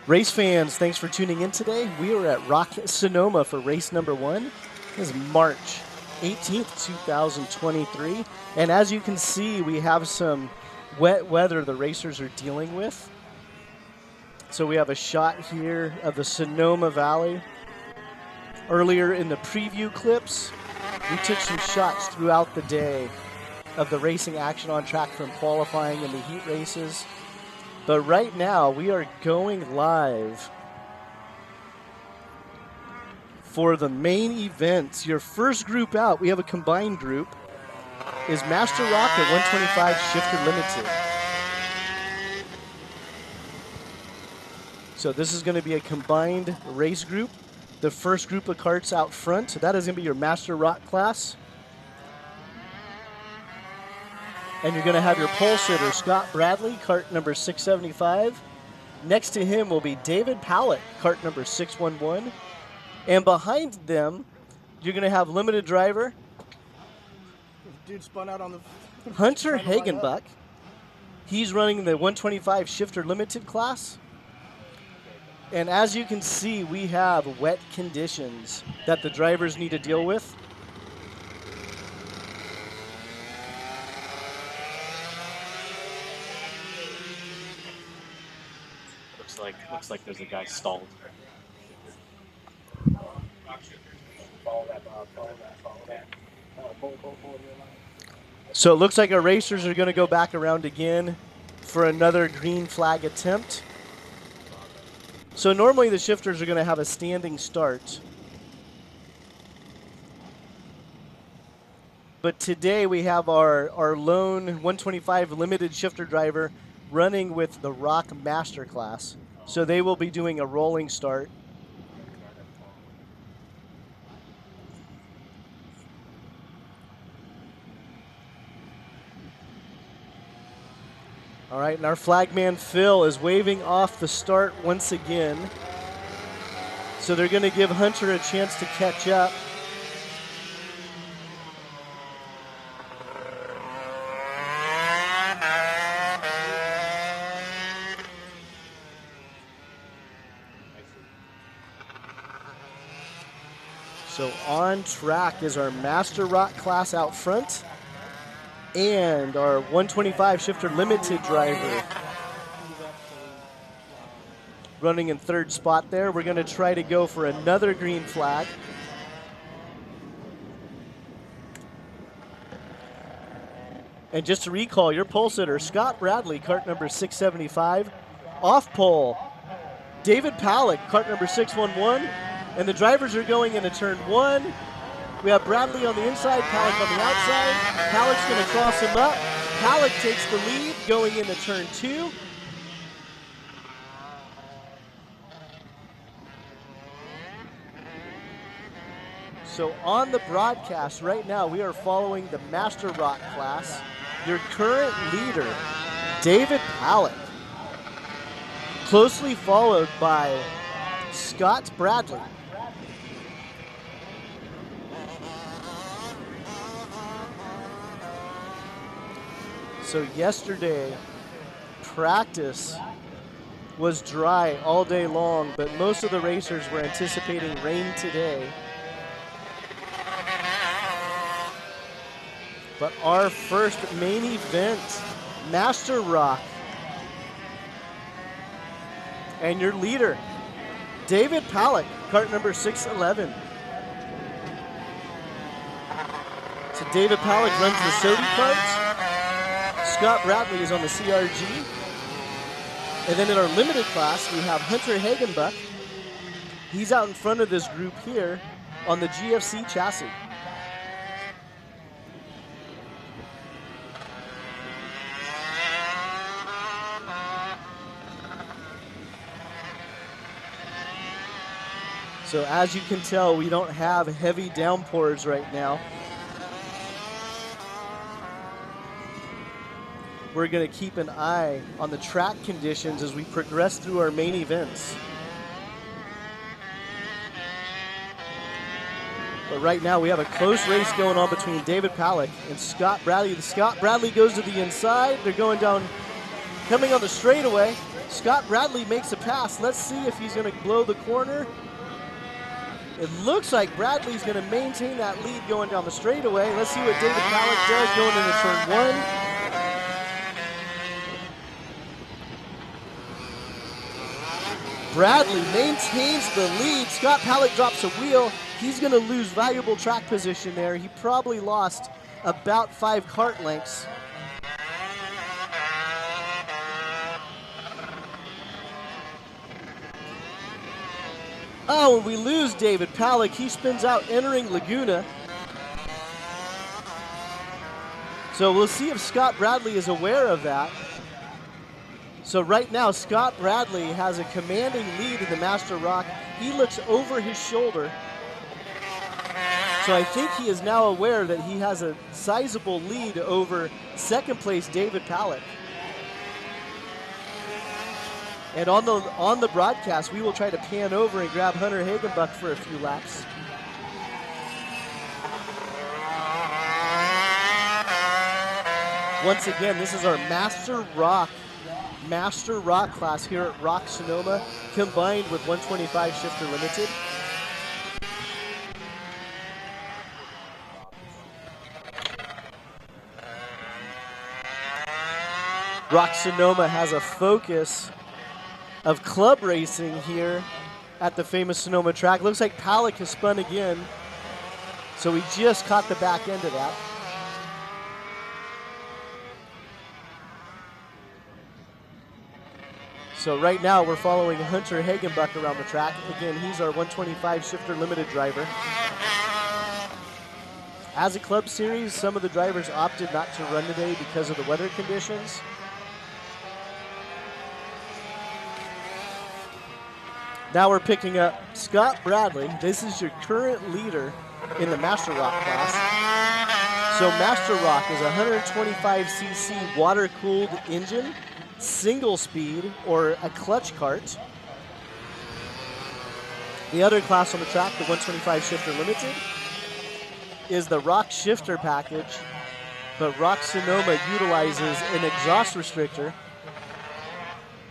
Race fans, thanks for tuning in today. We are at Rok Sonoma for race number 1. This is March 18th, 2023. And as you can see, we have some wet weather the racers are dealing with. So we have a shot here of the Sonoma Valley. Earlier in the preview clips, we took some shots throughout the day of the racing action on track from qualifying and the heat races. But right now, we are going live for the main event. Your first group out, we have a combined group, is Master Rok at 125 Shifter Limited. So this is going to be a combined race group. The first group of carts out front, so that is going to be your Master Rok class. And you're going to have your pole sitter, Scott Bradley, cart number 675. Next to him will be David Pallett, cart number 611. And behind them, you're going to have limited driver Dude spun out on the Hunter Hagenbuck. He's running the 125 Shifter Limited class. And as you can see, we have wet conditions that the drivers need to deal with. Looks like there's a guy stalled. So it looks like our racers are going to go back around again for another green flag attempt. So normally the shifters are going to have a standing start. But today we have our lone 125 limited shifter driver running with the Rok Master class. So they will be doing a rolling start. All right, and our flagman Phil is waving off the start once again. So they're going to give Hunter a chance to catch up. So on track is our Master Rok class out front and our 125 Shifter Limited driver running in third spot there. We're going to try to go for another green flag. And just to recall, your pole sitter, Scott Bradley, cart number 675. Off pole, David Pallett, cart number 611. And the drivers are going into turn 1. We have Bradley on the inside, Pallett on the outside. Pallett's going to cross him up. Pallett takes the lead going into turn 2. So on the broadcast right now, we are following the Master Rok class. Your current leader, David Pallett, closely followed by Scott Bradley. So yesterday, practice was dry all day long, but most of the racers were anticipating rain today. But our first main event, Master Rok. And your leader, David Pallett, cart number 611. So David Pallett runs the Sodi carts. Scott Bradley is on the CRG. And then in our limited class, we have Hunter Hagenbuck. He's out in front of this group here on the GFC chassis. So as you can tell, we don't have heavy downpours right now. We're going to keep an eye on the track conditions as we progress through our main events. But right now we have a close race going on between David Pallett and Scott Bradley. Scott Bradley goes to the inside. They're going down, coming on the straightaway. Scott Bradley makes a pass. Let's see if he's going to blow the corner. It looks like Bradley's going to maintain that lead going down the straightaway. Let's see what David Palick does going into turn 1. Bradley maintains the lead. Scott Palick drops a wheel. He's going to lose valuable track position there. He probably lost about 5 kart lengths. Oh, and we lose David Palick. He spins out entering Laguna. So we'll see if Scott Bradley is aware of that. So right now, Scott Bradley has a commanding lead in the Master Rock. He looks over his shoulder. So I think he is now aware that he has a sizable lead over second place David Palick. And on the broadcast, we will try to pan over and grab Hunter Hagenbuck for a few laps. Once again, this is our Master Rock class here at Rok Sonoma, combined with 125 Shifter Limited. Rok Sonoma has a focus of club racing here at the famous Sonoma track. Looks like Palick has spun again, so we just caught the back end of that. So right now we're following Hunter Hagenbuck around the track. Again, he's our 125 Shifter Limited driver. As a club series, some of the drivers opted not to run today because of the weather conditions. Now we're picking up Scott Bradley. This is your current leader in the Master Rock class. So Master Rock is a 125cc water-cooled engine, single speed, or a clutch kart. The other class on the track, the 125 Shifter Limited, is the Rock Shifter package, but Rok Sonoma utilizes an exhaust restrictor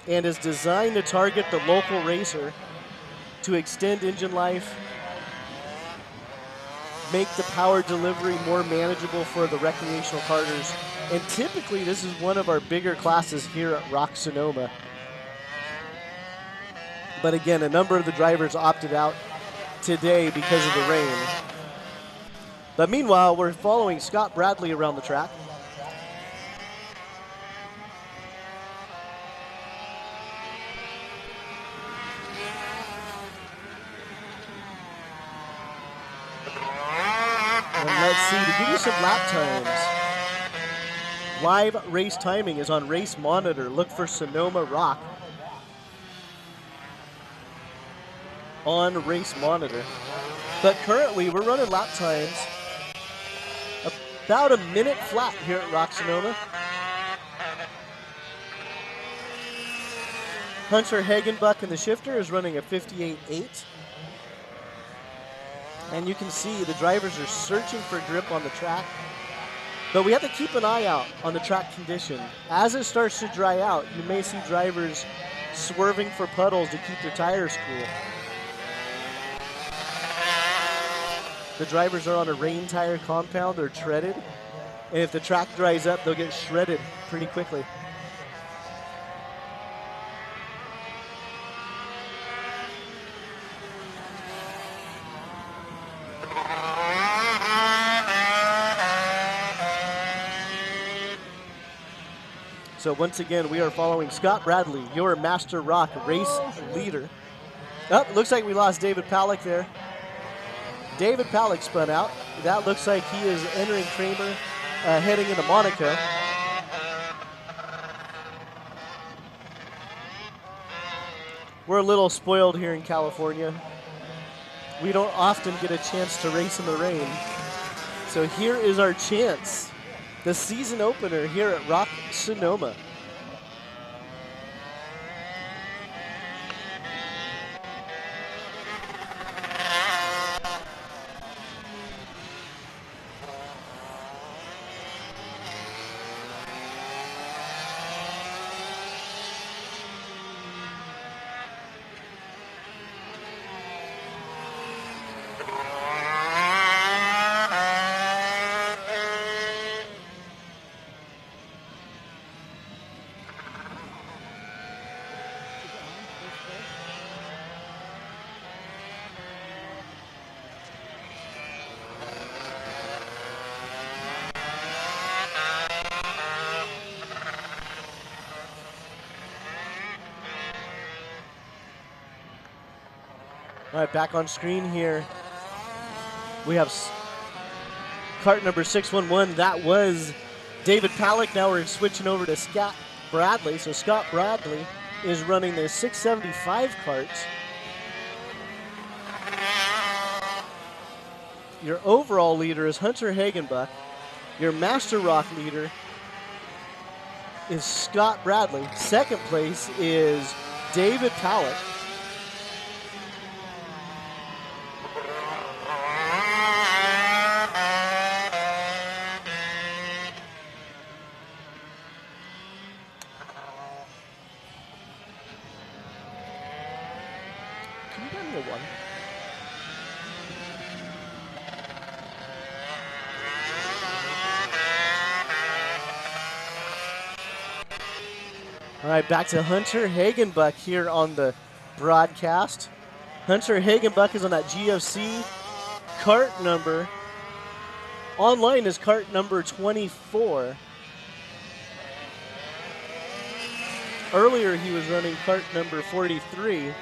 and is designed to target the local racer to extend engine life, make the power delivery more manageable for the recreational karters. And typically this is one of our bigger classes here at Rok Sonoma. But again, a number of the drivers opted out today because of the rain. But meanwhile, we're following Scott Bradley around the track. And let's see, to give you some lap times, live race timing is on Race Monitor. Look for Sonoma Rock on Race Monitor. But currently, we're running lap times about a minute flat here at Rok Sonoma. Hunter Hagenbuck in the shifter is running a 58.8. And you can see the drivers are searching for grip on the track. But we have to keep an eye out on the track condition. As it starts to dry out, you may see drivers swerving for puddles to keep their tires cool. The drivers are on a rain tire compound, they're treaded. And if the track dries up, they'll get shredded pretty quickly. So once again, we are following Scott Bradley, your Master Rock race leader. Oh, looks like we lost David Palick there. David Palick spun out. That looks like he is entering Kramer, heading into Monaco. We're a little spoiled here in California. We don't often get a chance to race in the rain. So here is our chance. The season opener here at Rok Sonoma. All right, back on screen here. We have cart number 611. That was David Palick. Now we're switching over to Scott Bradley. So Scott Bradley is running the 675 cart. Your overall leader is Hunter Hagenbuck. Your Master Rock leader is Scott Bradley. Second place is David Palick. Can you get me a one? All right, back to Hunter Hagenbuck here on the broadcast. Hunter Hagenbuck is on that GFC cart number. Online is cart number 24. Earlier he was running cart number 43.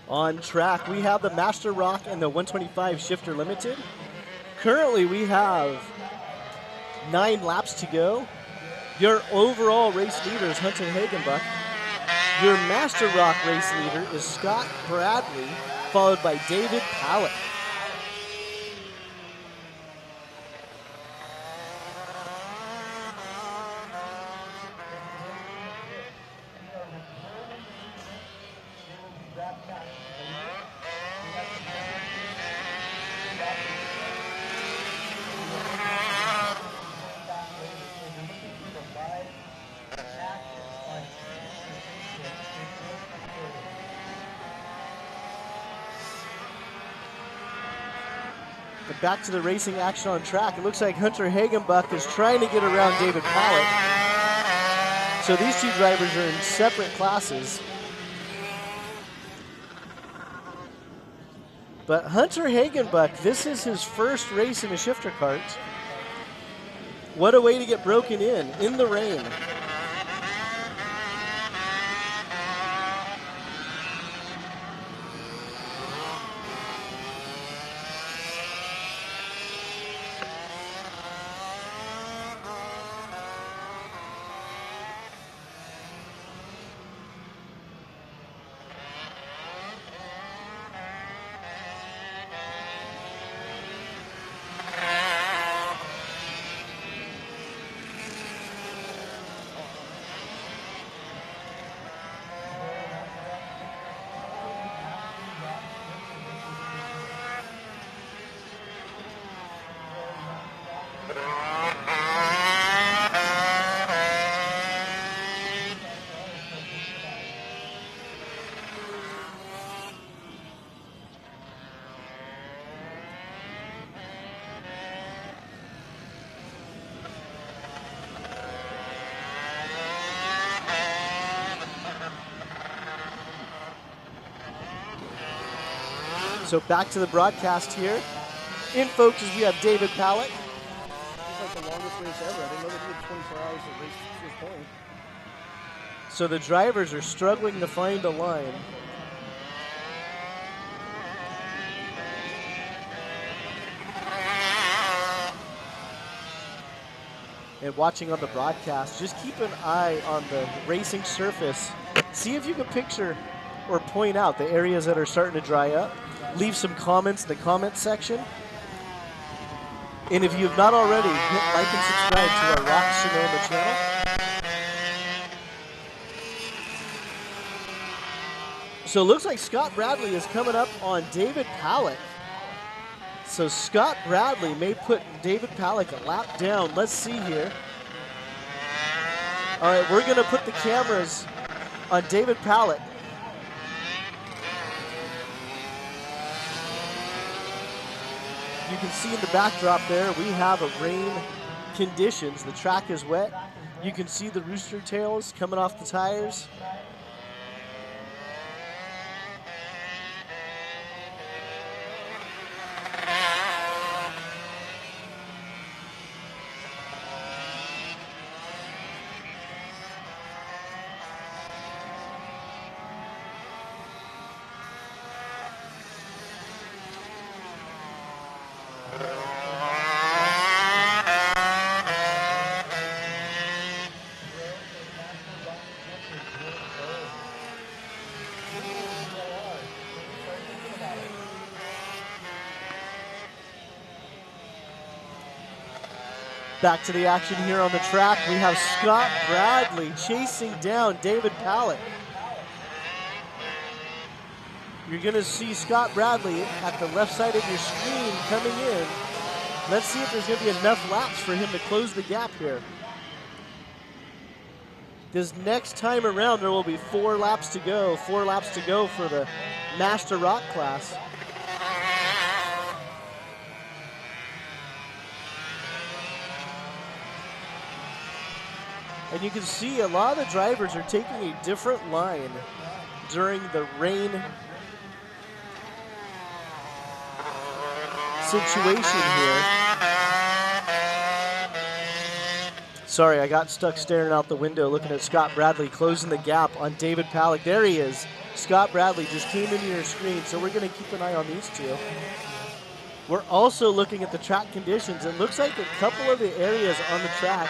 On track, we have the Master Rock and the 125 Shifter Limited. Currently, we have 9 laps to go. Your overall race leader is Hunter Hagenbuck. Your Master Rock race leader is Scott Bradley, followed by David Palick. But back to the racing action on track. It looks like Hunter Hagenbuck is trying to get around David Palick. So these two drivers are in separate classes. But Hunter Hagenbuck, this is his first race in a shifter cart. What a way to get broken in the rain. So back to the broadcast here. In focus, we have David Palick. It's like the longest race ever. I didn't know they did 24 hours of race to this point. So the drivers are struggling to find a line. And watching on the broadcast, just keep an eye on the racing surface. See if you can picture or point out the areas that are starting to dry up. Leave some comments in the comment section. And if you have not already, hit like and subscribe to our Rok Sonoma channel. So it looks like Scott Bradley is coming up on David Palick. So Scott Bradley may put David Palick a lap down. Let's see here. All right, we're going to put the cameras on David Palick. You can see in the backdrop there, we have a rain conditions. The track is wet. You can see the rooster tails coming off the tires. Back to the action here on the track. We have Scott Bradley chasing down David Pallett. You're going to see Scott Bradley at the left side of your screen coming in. Let's see if there's going to be enough laps for him to close the gap here. This next time around, there will be 4 laps to go. 4 laps to go for the Master Rock class. And you can see a lot of the drivers are taking a different line during the rain situation here. Sorry, I got stuck staring out the window looking at Scott Bradley closing the gap on David Pallett. There he is. Scott Bradley just came into your screen, so we're going to keep an eye on these two. We're also looking at the track conditions. It looks like a couple of the areas on the track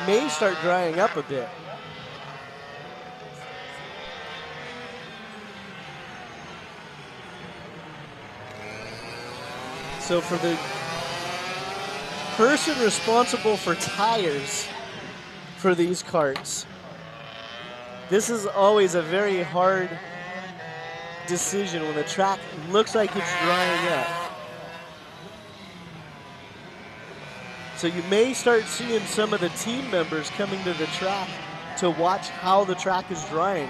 may start drying up a bit. So for the person responsible for tires for these karts, this is always a very hard decision when the track looks like it's drying up. So you may start seeing some of the team members coming to the track to watch how the track is drying.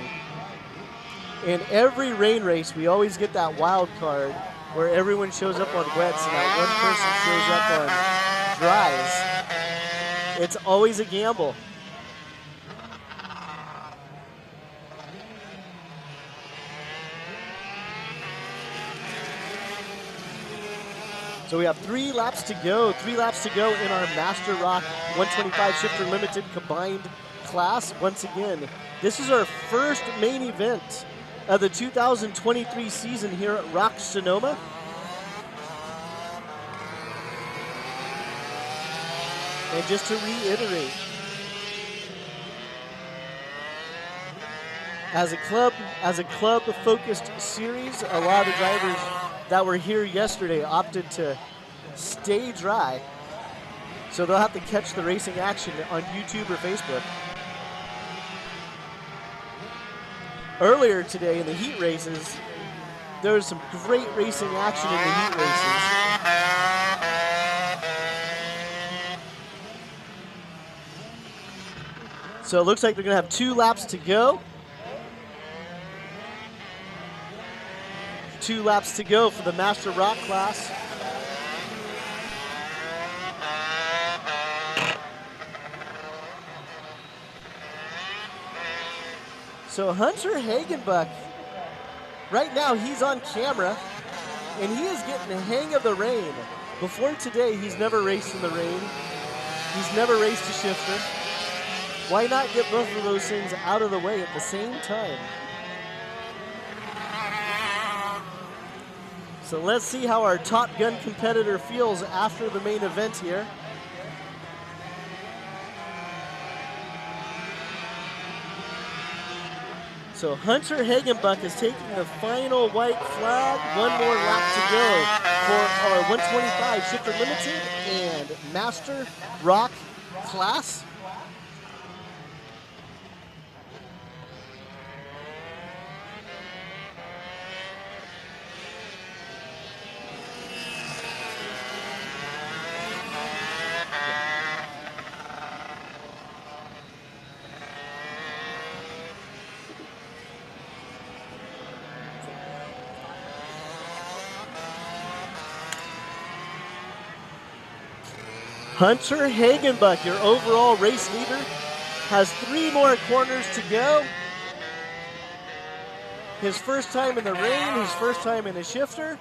In every rain race, we always get that wild card where everyone shows up on wets and that one person shows up on dries. It's always a gamble. So we have 3 laps to go. 3 laps to go in our Master Rock 125 Shifter Limited combined class. Once again, this is our first main event of the 2023 season here at Rok Sonoma. And just to reiterate, as a club-focused series, a lot of the drivers that were here yesterday opted to stay dry, so they'll have to catch the racing action on YouTube or Facebook. Earlier today in the heat races, there was some great racing action in the heat races. So it looks like they're going to have 2 laps to go. 2 laps to go for the Master Rock class. So Hunter Hagenbuck, right now he's on camera, and he is getting the hang of the rain. Before today, he's never raced in the rain. He's never raced a shifter. Why not get both of those things out of the way at the same time? So let's see how our Top Gun competitor feels after the main event here. So Hunter Hagenbuck is taking the final white flag. 1 more lap to go for our 125 Shifter Limited and Master Rock class. Hunter Hagenbuck, your overall race leader, has 3 more corners to go. His first time in the rain, his first time in a shifter.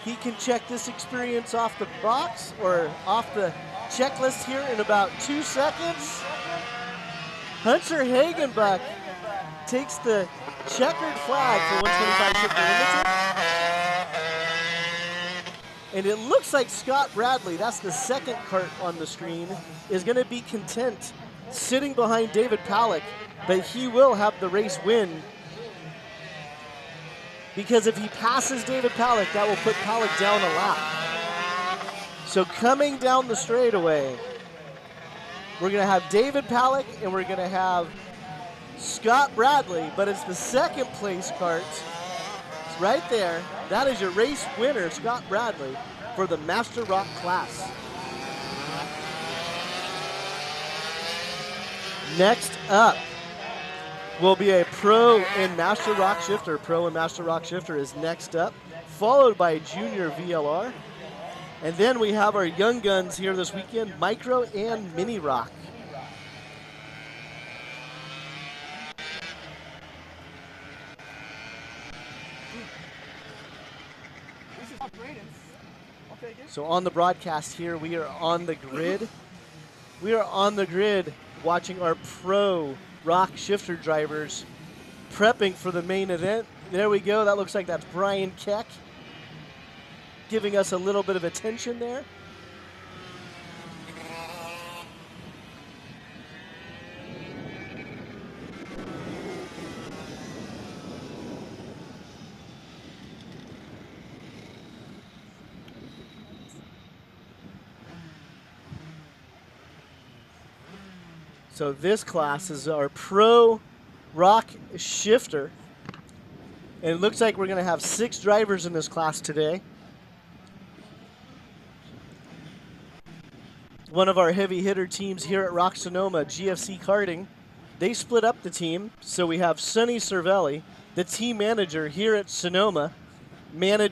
He can check this experience off the box or off the checklist here in about 2 seconds. Hunter Hagenbuck takes the checkered flag for 125 shifter limited. And it looks like Scott Bradley, that's the second cart on the screen, is going to be content sitting behind David Palick, but he will have the race win. Because if he passes David Palick, that will put Palick down a lap. So coming down the straightaway, we're going to have David Palick and we're going to have Scott Bradley, but it's the second place cart. It's right there. That is your race winner, Scott Bradley, for the Master Rock class. Next up will be a Pro and Master Rock Shifter. Pro and Master Rock Shifter is next up, followed by Junior VLR. And then we have our young guns here this weekend, Micro and Mini Rock. So on the broadcast here, we are on the grid. We are on the grid watching our Pro Rock Shifter drivers prepping for the main event. There we go. That looks like that's Brian Keck giving us a little bit of attention there. So this class is our Pro Rock Shifter. And it looks like we're going to have 6 drivers in this class today. One of our heavy hitter teams here at Rok Sonoma, GFC Karting, they split up the team. So we have Sonny Cervelli, the team manager here at Sonoma, managed